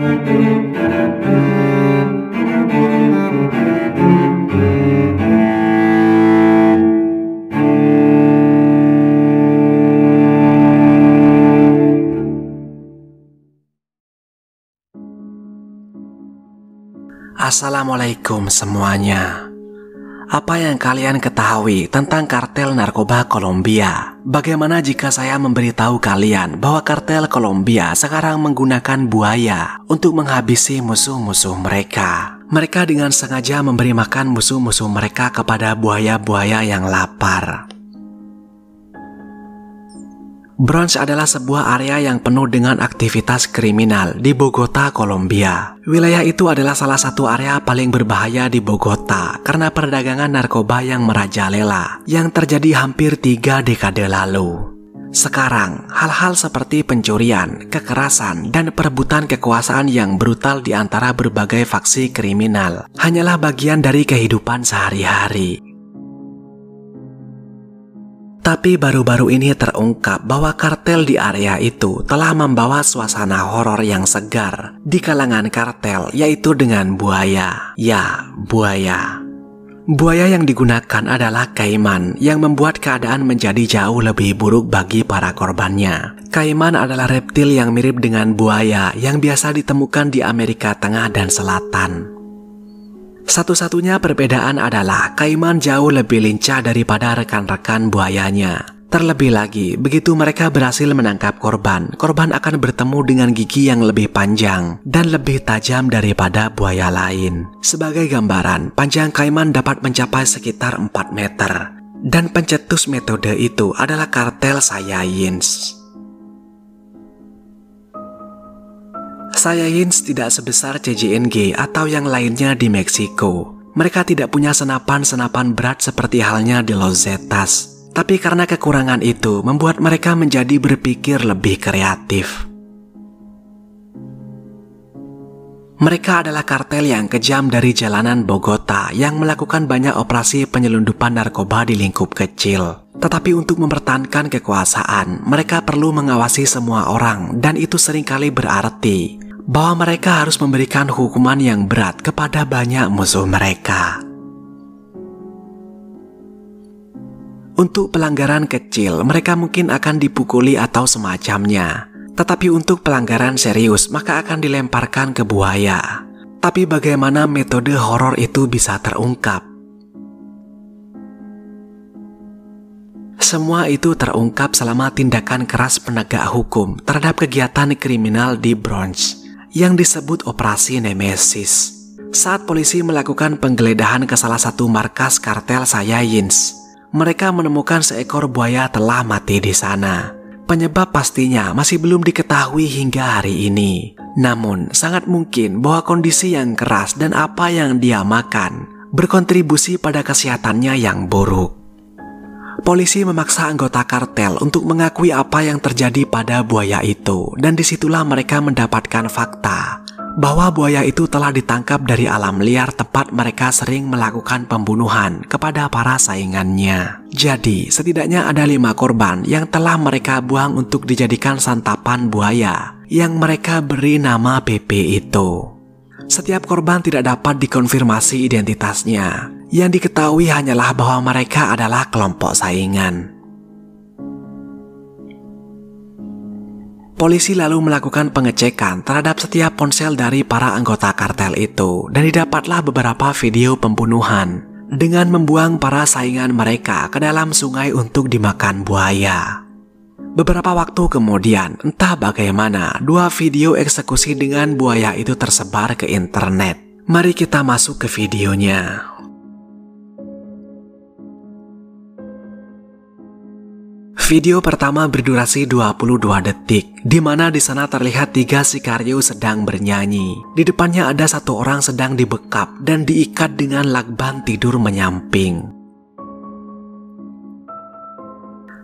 Assalamualaikum semuanya. Apa yang kalian ketahui tentang kartel narkoba Kolombia? Bagaimana jika saya memberitahu kalian bahwa kartel Kolombia sekarang menggunakan buaya untuk menghabisi musuh-musuh mereka? Mereka dengan sengaja memberi makan musuh-musuh mereka kepada buaya-buaya yang lapar. Bronx adalah sebuah area yang penuh dengan aktivitas kriminal di Bogota, Kolombia. Wilayah itu adalah salah satu area paling berbahaya di Bogota karena perdagangan narkoba yang merajalela yang terjadi hampir 3 dekade lalu. Sekarang, hal-hal seperti pencurian, kekerasan, dan perebutan kekuasaan yang brutal di antara berbagai faksi kriminal hanyalah bagian dari kehidupan sehari-hari. Tapi baru-baru ini terungkap bahwa kartel di area itu telah membawa suasana horor yang segar di kalangan kartel, yaitu dengan buaya. Ya, buaya. Buaya yang digunakan adalah kaiman yang membuat keadaan menjadi jauh lebih buruk bagi para korbannya. Kaiman adalah reptil yang mirip dengan buaya yang biasa ditemukan di Amerika Tengah dan Selatan. Satu-satunya perbedaan adalah kaiman jauh lebih lincah daripada rekan-rekan buayanya. Terlebih lagi, begitu mereka berhasil menangkap korban, korban akan bertemu dengan gigi yang lebih panjang dan lebih tajam daripada buaya lain. Sebagai gambaran, panjang kaiman dapat mencapai sekitar 4 meter. Dan pencetus metode itu adalah kartel Saiyajins. Saiyajins tidak sebesar CJNG atau yang lainnya di Meksiko. Mereka tidak punya senapan-senapan berat seperti halnya di Los Zetas. Tapi karena kekurangan itu membuat mereka menjadi berpikir lebih kreatif. Mereka adalah kartel yang kejam dari jalanan Bogota yang melakukan banyak operasi penyelundupan narkoba di lingkup kecil. Tetapi untuk mempertahankan kekuasaan, mereka perlu mengawasi semua orang dan itu seringkali berarti bahwa mereka harus memberikan hukuman yang berat kepada banyak musuh mereka. Untuk pelanggaran kecil, mereka mungkin akan dipukuli atau semacamnya. Tetapi untuk pelanggaran serius, maka akan dilemparkan ke buaya. Tapi bagaimana metode horor itu bisa terungkap? Semua itu terungkap selama tindakan keras penegak hukum terhadap kegiatan kriminal di Bronx yang disebut Operasi Nemesis. Saat polisi melakukan penggeledahan ke salah satu markas kartel Saiyajins, mereka menemukan seekor buaya telah mati di sana. Penyebab pastinya masih belum diketahui hingga hari ini. Namun, sangat mungkin bahwa kondisi yang keras dan apa yang dia makan berkontribusi pada kesehatannya yang buruk. Polisi memaksa anggota kartel untuk mengakui apa yang terjadi pada buaya itu, dan disitulah mereka mendapatkan fakta bahwa buaya itu telah ditangkap dari alam liar tempat mereka sering melakukan pembunuhan kepada para saingannya. Jadi, setidaknya ada 5 korban yang telah mereka buang untuk dijadikan santapan buaya yang mereka beri nama PP itu. Setiap korban tidak dapat dikonfirmasi identitasnya. Yang diketahui hanyalah bahwa mereka adalah kelompok saingan. Polisi lalu melakukan pengecekan terhadap setiap ponsel dari para anggota kartel itu dan didapatlah beberapa video pembunuhan dengan membuang para saingan mereka ke dalam sungai untuk dimakan buaya. Beberapa waktu kemudian, entah bagaimana, 2 video eksekusi dengan buaya itu tersebar ke internet. Mari kita masuk ke videonya. Video pertama berdurasi 22 detik, di mana di sana terlihat 3 Sicario sedang bernyanyi. Di depannya ada 1 orang sedang dibekap dan diikat dengan lakban tidur menyamping.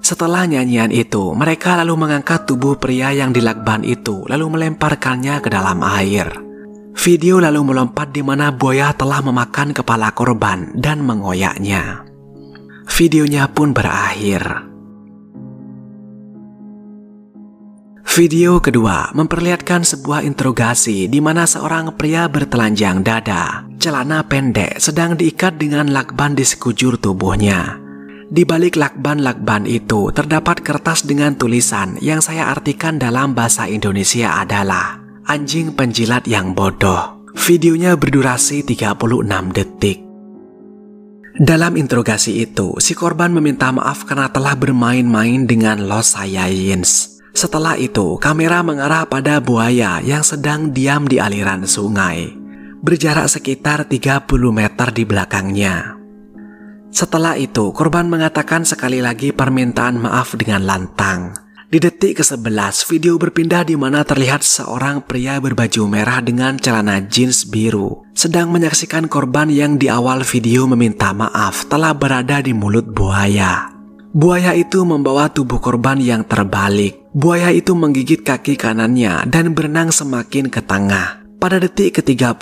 Setelah nyanyian itu, mereka lalu mengangkat tubuh pria yang dilakban itu, lalu melemparkannya ke dalam air. Video lalu melompat di mana buaya telah memakan kepala korban dan mengoyaknya. Videonya pun berakhir. Video kedua memperlihatkan sebuah interogasi di mana seorang pria bertelanjang dada, celana pendek sedang diikat dengan lakban di sekujur tubuhnya. Di balik lakban-lakban itu terdapat kertas dengan tulisan yang saya artikan dalam bahasa Indonesia adalah anjing penjilat yang bodoh. Videonya berdurasi 36 detik. Dalam interogasi itu, si korban meminta maaf karena telah bermain-main dengan Los Saiyajins. Setelah itu, kamera mengarah pada buaya yang sedang diam di aliran sungai, berjarak sekitar 30 meter di belakangnya. Setelah itu, korban mengatakan sekali lagi permintaan maaf dengan lantang. Di detik ke-11, video berpindah di mana terlihat seorang pria berbaju merah dengan celana jeans biru sedang menyaksikan korban yang di awal video meminta maaf telah berada di mulut buaya. Buaya itu membawa tubuh korban yang terbalik. Buaya itu menggigit kaki kanannya dan berenang semakin ke tengah. Pada detik ke-31,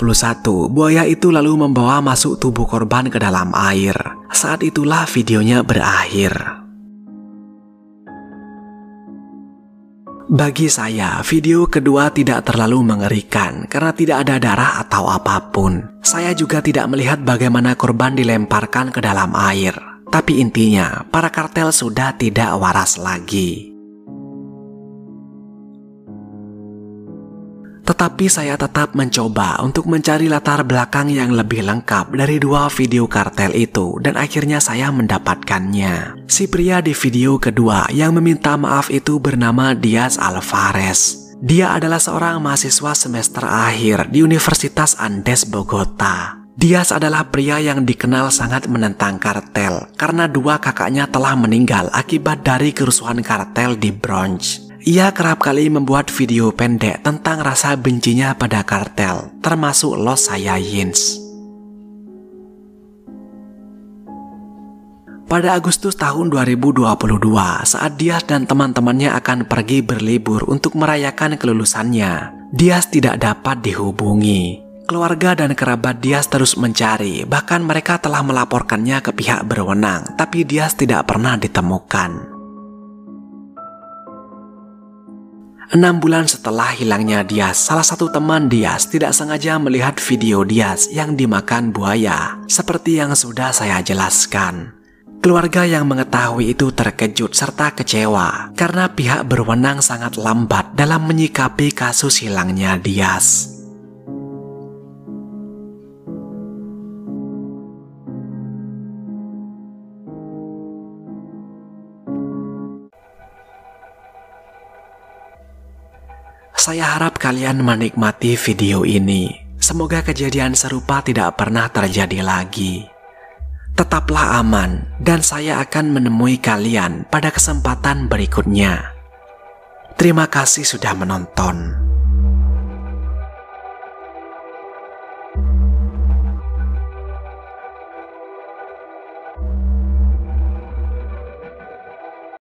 buaya itu lalu membawa masuk tubuh korban ke dalam air. Saat itulah videonya berakhir. Bagi saya, video kedua tidak terlalu mengerikan karena tidak ada darah atau apapun. Saya juga tidak melihat bagaimana korban dilemparkan ke dalam air. Tapi intinya, para kartel sudah tidak waras lagi. Tetapi saya tetap mencoba untuk mencari latar belakang yang lebih lengkap dari dua video kartel itu dan akhirnya saya mendapatkannya. Si pria di video kedua yang meminta maaf itu bernama Diaz Alvarez. Dia adalah seorang mahasiswa semester akhir di Universitas Andes Bogota. Diaz adalah pria yang dikenal sangat menentang kartel karena dua kakaknya telah meninggal akibat dari kerusuhan kartel di Bronx. Ia kerap kali membuat video pendek tentang rasa bencinya pada kartel, termasuk Los Saiyajins. Pada Agustus tahun 2022, saat Diaz dan teman-temannya akan pergi berlibur untuk merayakan kelulusannya, Diaz tidak dapat dihubungi. Keluarga dan kerabat Diaz terus mencari, bahkan mereka telah melaporkannya ke pihak berwenang, tapi Diaz tidak pernah ditemukan. 6 bulan setelah hilangnya Diaz, salah satu teman Diaz tidak sengaja melihat video Diaz yang dimakan buaya, seperti yang sudah saya jelaskan. Keluarga yang mengetahui itu terkejut serta kecewa karena pihak berwenang sangat lambat dalam menyikapi kasus hilangnya Diaz. Saya harap kalian menikmati video ini. Semoga kejadian serupa tidak pernah terjadi lagi. Tetaplah aman dan saya akan menemui kalian pada kesempatan berikutnya. Terima kasih sudah menonton.